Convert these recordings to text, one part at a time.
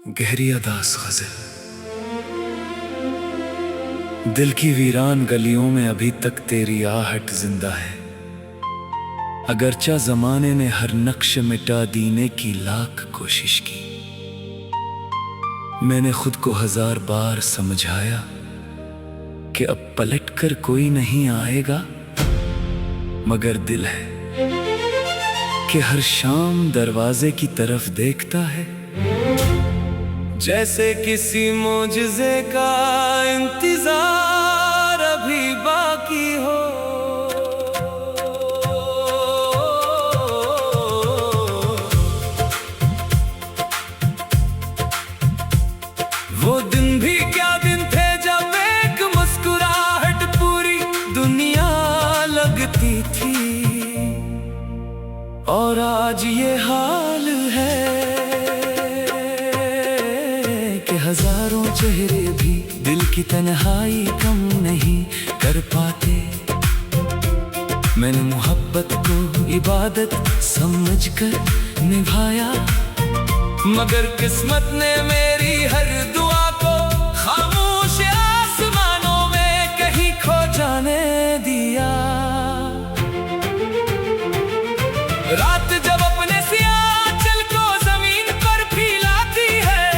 गहरी अदास गज़ल। दिल की वीरान गलियों में अभी तक तेरी आहट जिंदा है। अगरचा जमाने ने हर नक्श मिटा दीने की लाख कोशिश की। मैंने खुद को 1000 बार समझाया कि अब पलटकर कोई नहीं आएगा, मगर दिल है कि हर शाम दरवाजे की तरफ देखता है, जैसे किसी मोजज़े का इंतजार अभी बाकी हो। वो दिन भी क्या दिन थे जब एक मुस्कुराहट पूरी दुनिया लगती थी, और आज ये हाल है कि हजारों चेहरे भी दिल की तन्हाई कम नहीं कर पाते। मैंने मोहब्बत को इबादत समझकर निभाया, मगर किस्मत ने मेरी हर दुआ को खामोश आसमानों में कहीं खो जाने दिया। रात जब अपने सियाचल को जमीन पर फैलाती है,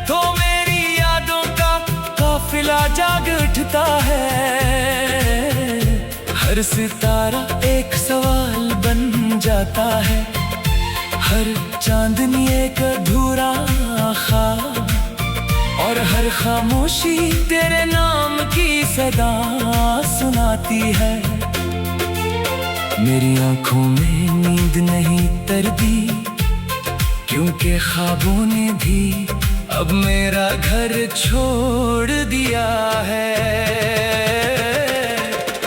तो मेरी यादों का काफिला जाग उठता है। हर सितारा एक सवाल बन जाता है, हर चांदनी एक अधूरा ख्वाब, और हर खामोशी तेरे नाम की सदा सुनाती है। मेरी आंखों में नींद नहीं तरती, क्योंकि ख्वाबों ने भी अब मेरा घर छोड़ दिया है।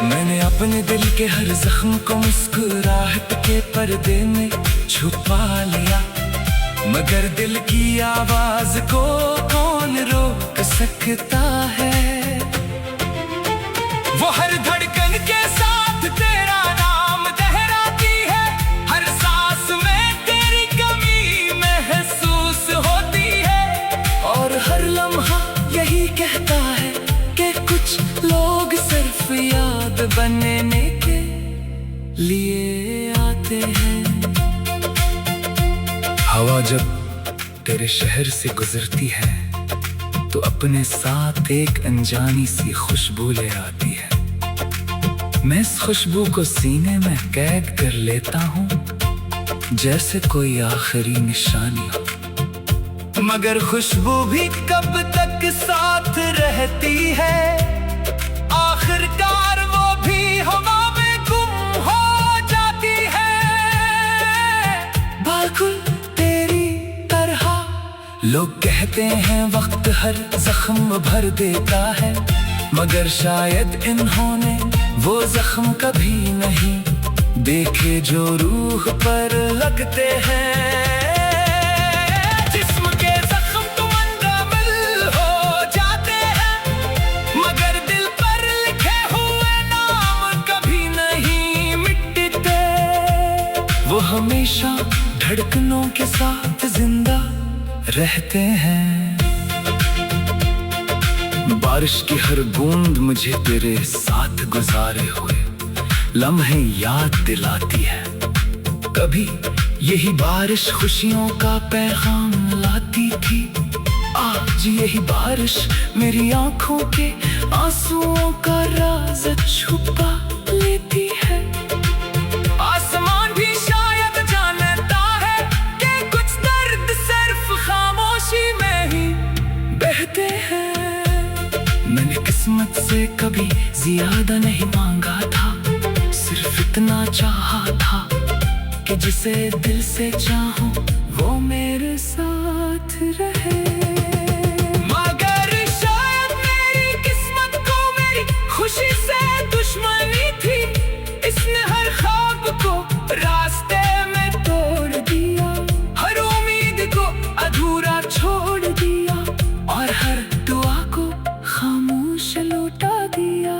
मैंने अपने दिल के हर जख्म को मुस्कुराहट के पर्दे में छुपा लिया, मगर दिल की आवाज को कौन रोक सकता है। वो हर धड़कन के साथ तेरा नाम दोहराती है, हर सांस में तेरी कमी महसूस होती है, और हर लम्हा यही कहता है कि कुछ लोग सिर्फ याद बनने के लिए आते हैं। हवा जब तेरे शहर से गुजरती है, तो अपने साथ एक अनजानी सी खुशबू ले आती है। मैं इस खुशबू को सीने में कैद कर लेता हूँ, जैसे कोई आखिरी निशानी हो। मगर खुशबू भी कब तक साथ रहती है, आखिरकार वो भी हवा में गुम हो जाती है। बिल्कुल तेरी तरह लोग कहते हैं वक्त हर जख्म भर देता है, मगर शायद इन्होंने वो जख्म कभी नहीं देखे जो रूह पर लगते हैं। जिस्म के जख्म तो मुंतमिल हो जाते हैं, मगर दिल पर लिखे हुए नाम कभी नहीं मिटते। वो हमेशा धड़कनों के साथ जिंदा रहते हैं। बारिश की हर बूंद मुझे तेरे साथ गुजारे हुए लम्हे याद दिलाती है। कभी यही बारिश खुशियों का पैगाम लाती थी, आज यही बारिश मेरी आंखों के आंसुओं का राज छुपा लेती है। आसमान भी शायद जानता है कि कुछ दर्द सिर्फ खामोशी में ही बहते हैं। मैंने किस्मत से कभी ज्यादा नहीं मांगा था, सिर्फ इतना चाहा था कि जिसे दिल से चाहूं वो मेरे साथ रहे। मगर शायद मेरी किस्मत को मेरी खुशी से दुश्मनी थी, इसने हर ख्वाब को रास्ते में तोड़ दिया, हर उम्मीद को अधूरा छोड़ दिया, और हर दुआ को खामोश लौटा दिया।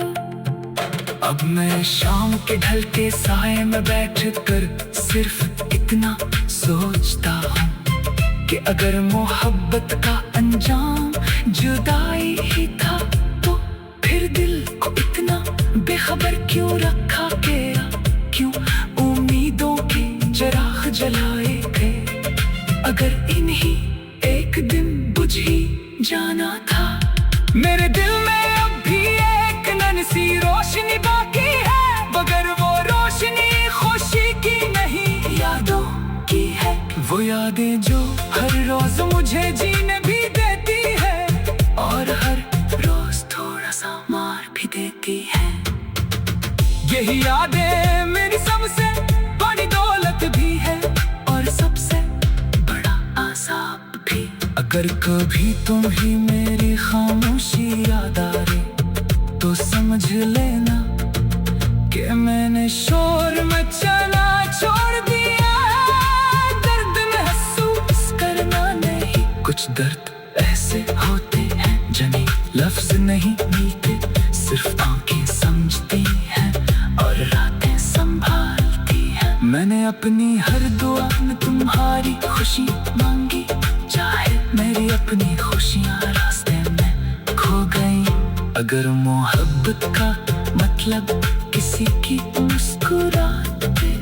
अब मैं शाम के ढलते साए में बैठ कर सिर्फ इतना सोचता हूँ कि अगर मोहब्बत का अंजाम जुदाई ही था तो फिर दिल को इतना बेखबर क्यों रखा गया, क्यों उम्मीदों के चिराग जलाए गए। अगर इन्हीं एक दिन बुझ ही जाना था। मेरे दिल में अब भी एक नन्ही रोशनी बाकी है, मगर वो रोशनी खुशी की नहीं यादों की है। वो यादें जो हर रोज मुझे जीने भी देती है और हर रोज थोड़ा सा मार भी देती है। यही यादें मेरी सबसे बड़ी दौलत भी है और सबसे बड़ा आज़ाब भी। अगर कभी तुम ही मेरी खामोशी याद आ रही तो समझ लेना कि मैंने शोर मचाना छोड़ दिया। दर्द महसूस करना नहीं, कुछ दर्द ऐसे होते हैं जनी लफ्ज नहीं मिलते, सिर्फ आंखें समझती हैं और रातें संभालती हैं। मैंने अपनी हर दुआ में तुम्हारी खुशी मांगी, चाहे मेरी अपनी खुशियाँ रास्ते में खो गई। अगर मोहब्बत का मतलब किसी की मुस्कुराते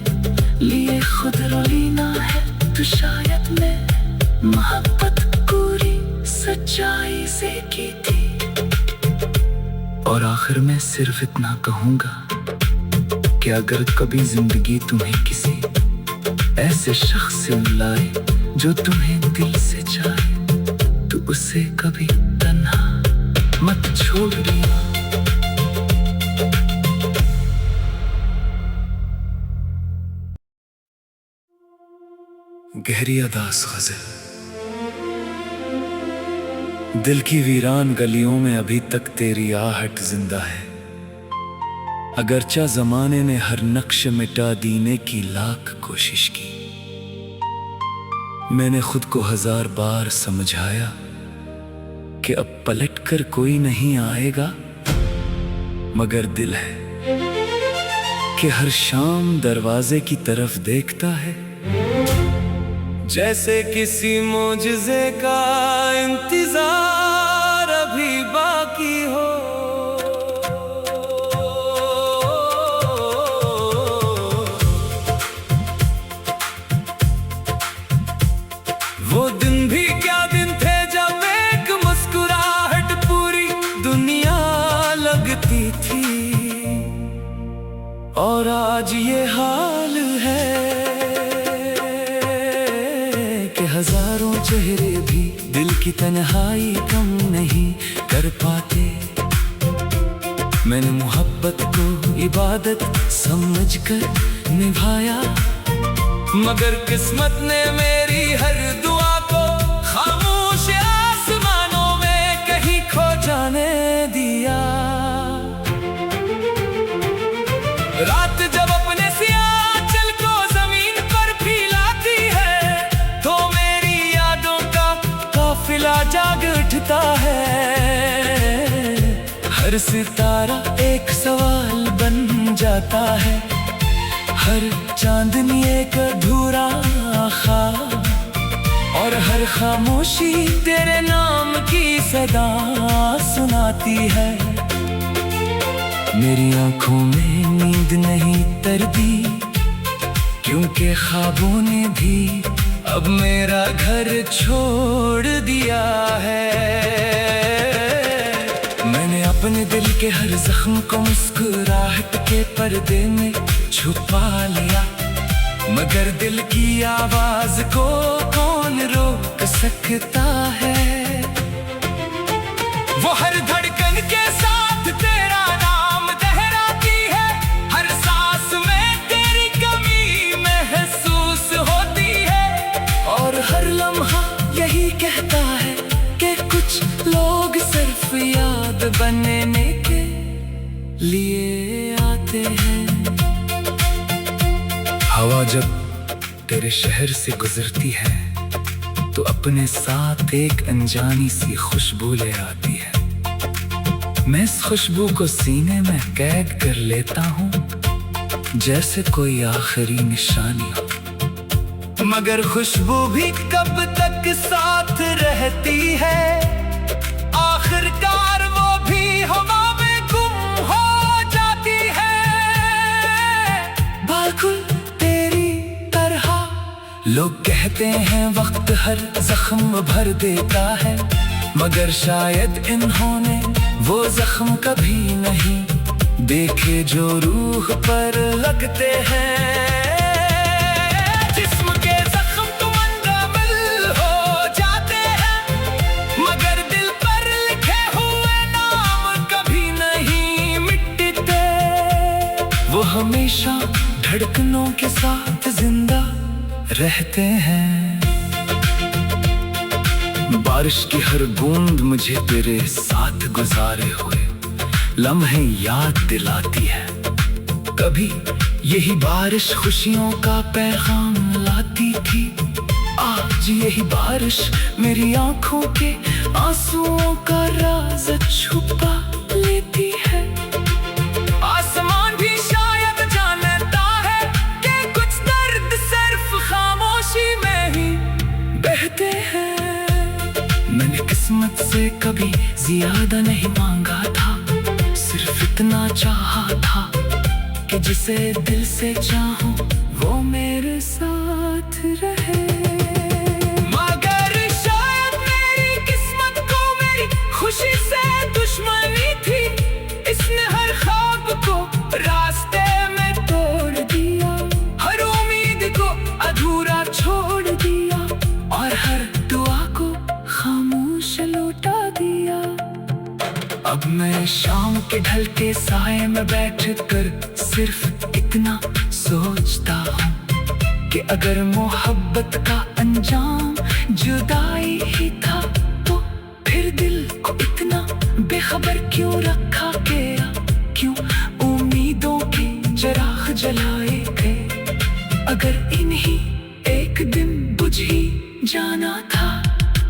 लिए खुद रो लेना है तो शायद मैं मोहब्बत पूरी सच्चाई से की थी। और आखिर में सिर्फ इतना कहूँगा कि अगर कभी जिंदगी तुम्हें किसी ऐसे शख्स से मिलाए जो तुम्हें दिल से चाहे तो उसे कभी तन्हा मत छोड़ देना। गहरी अदास गज़ल। दिल की वीरान गलियों में अभी तक तेरी आहट जिंदा है, अगरचा जमाने ने हर नक्श मिटा देने की लाख कोशिश की। मैंने खुद को 1000 बार समझाया कि अब पलट कर कोई नहीं आएगा, मगर दिल है कि हर शाम दरवाजे की तरफ देखता है, जैसे किसी मोजज़े का इंतजार अभी बाकी हो। वो दिन भी क्या दिन थे जब एक मुस्कुराहट पूरी दुनिया लगती थी, और आज ये हाल है कि हजारों चेहरे भी दिल की तन्हाई कम नहीं कर पाते। मैंने मोहब्बत को इबादत समझकर निभाया, मगर किस्मत ने मेरी हर दुआ को खामोश आसमानों में कहीं खो जाने दिया। रात जब अपने सियाचल को जमीन पर फैलाती है तो मेरी यादों का काफिला जाग उठता है। हर सितारा एक सवाल बन जाता है, हर चांदनी एक अधूरा ख्वाब, और हर खामोशी तेरे नाम की सदा सुनाती है। मेरी आंखों में नींद नहीं तरती, क्योंकि ख्वाबों ने भी अब मेरा घर छोड़ दिया है। मैंने अपने दिल के हर जख्म को मुस्कुराहट के पर्दे में छुपा लिया, मगर दिल की आवाज को कौन रोक सकता है। वो हर धड़कन के साथ तेरा नाम दोहराती है, हर सांस में तेरी कमी महसूस होती है, और हर लम्हा यही कहता है कि कुछ लोग सिर्फ याद बनने के लिए आते हैं। हवा जब तेरे शहर से गुजरती है तो अपने साथ एक अनजानी सी खुशबू ले आती है। मैं इस खुशबू को सीने में कैद कर लेता हूँ, जैसे कोई आखिरी निशानी हो, मगर खुशबू भी कब तक है। आखिरकार वो भी हवा में गुम हो जाती है। बिल्कुल तेरी तरह लोग कहते हैं वक्त हर जख्म भर देता है, मगर शायद इन्होंने वो जख्म कभी नहीं देखे जो रूह पर लगते हैं। जिस्म के जख्म तो मुंतकिल हो जाते हैं, मगर दिल पर लिखे हुए नाम कभी नहीं मिटते। वो हमेशा धड़कनों के साथ जिंदा रहते हैं। बारिश की हर बूंद मुझे तेरे साथ गुजारे हुए लम्हे याद दिलाती है। कभी यही बारिश खुशियों का पैगाम लाती थी, आज यही बारिश मेरी आंखों के आंसुओं का राज छुपा लेती है। आसमान भी शायद जानता है कि कुछ दर्द सिर्फ खामोशी में ही बहते हैं। मैंने किस्मत से कभी ज्यादा नहीं मांगा था, सिर्फ इतना चाहा था कि जिसे दिल से चाहूं वो मेरे साथ रहे। मगर शायद मेरी किस्मत को मेरी खुशी से दुश्मनी थी, इसने हर ख्वाब को रास्ते में तोड़ दिया, हर उम्मीद को अधूरा छोड़ दिया और हर दुआ को खामोश लौटा दिया। अब मैं शाम के ढलते साए में बैठकर सिर्फ इतना सोचता हूँ कि अगर मोहब्बत का अंजाम जुदाई ही था, तो फिर दिल को इतना बेखबर क्यों रखा गया, क्यों उम्मीदों के चिराग जलाए गए। अगर इन्हीं एक दिन बुझ ही जाना था।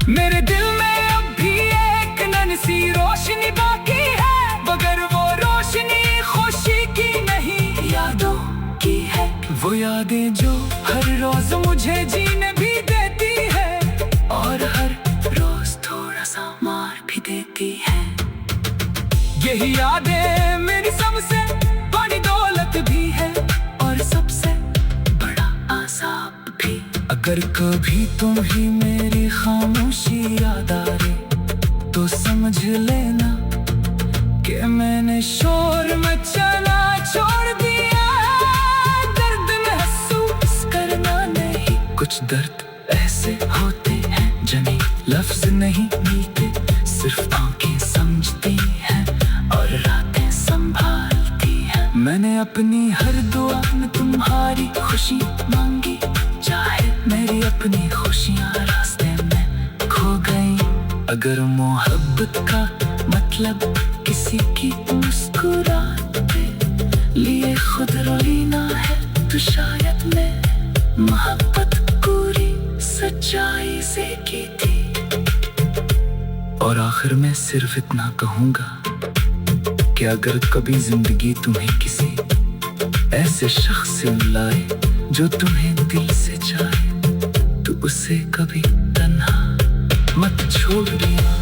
मेरे दिल में अब भी एक नन्ही रोशनी बाकी है, मगर वो रोशनी खुशी की नहीं यादों की है। वो यादें जो हर रोज मुझे जीने भी देती है और हर रोज थोड़ा सा मार भी देती है। यही यादें मेरी सबसे बड़ी दौलत भी है और सबसे बड़ा आज़ाब भी। अगर कभी तुम ही मेरी खामोशी याद आ रही तो समझ लेना कि मैंने शोर मचाना छोड़ दिया। दर्द महसूस करना नहीं, कुछ दर्द ऐसे होते हैं जमी लफ्ज नहीं मिलते, सिर्फ आंखें समझती हैं और रातें संभालती हैं। मैंने अपनी हर दुआ में तुम्हारी खुशी मांगी, चाहे मेरी अपनी खुशियाँ रास्ते में खो गई। अगर मोहब्बत का मतलब किसी की मुस्कुराहट के लिए खुद रोना है, तो शायद मैं मोहब्बत पूरी सच्चाई से की थी। और आखिर में सिर्फ इतना कहूँगा कि अगर कभी जिंदगी तुम्हें किसी ऐसे शख्स से मिलाए जो तुम्हें दिल से चाहे, तो उसे कभी तन्हा मत छोड़ देना।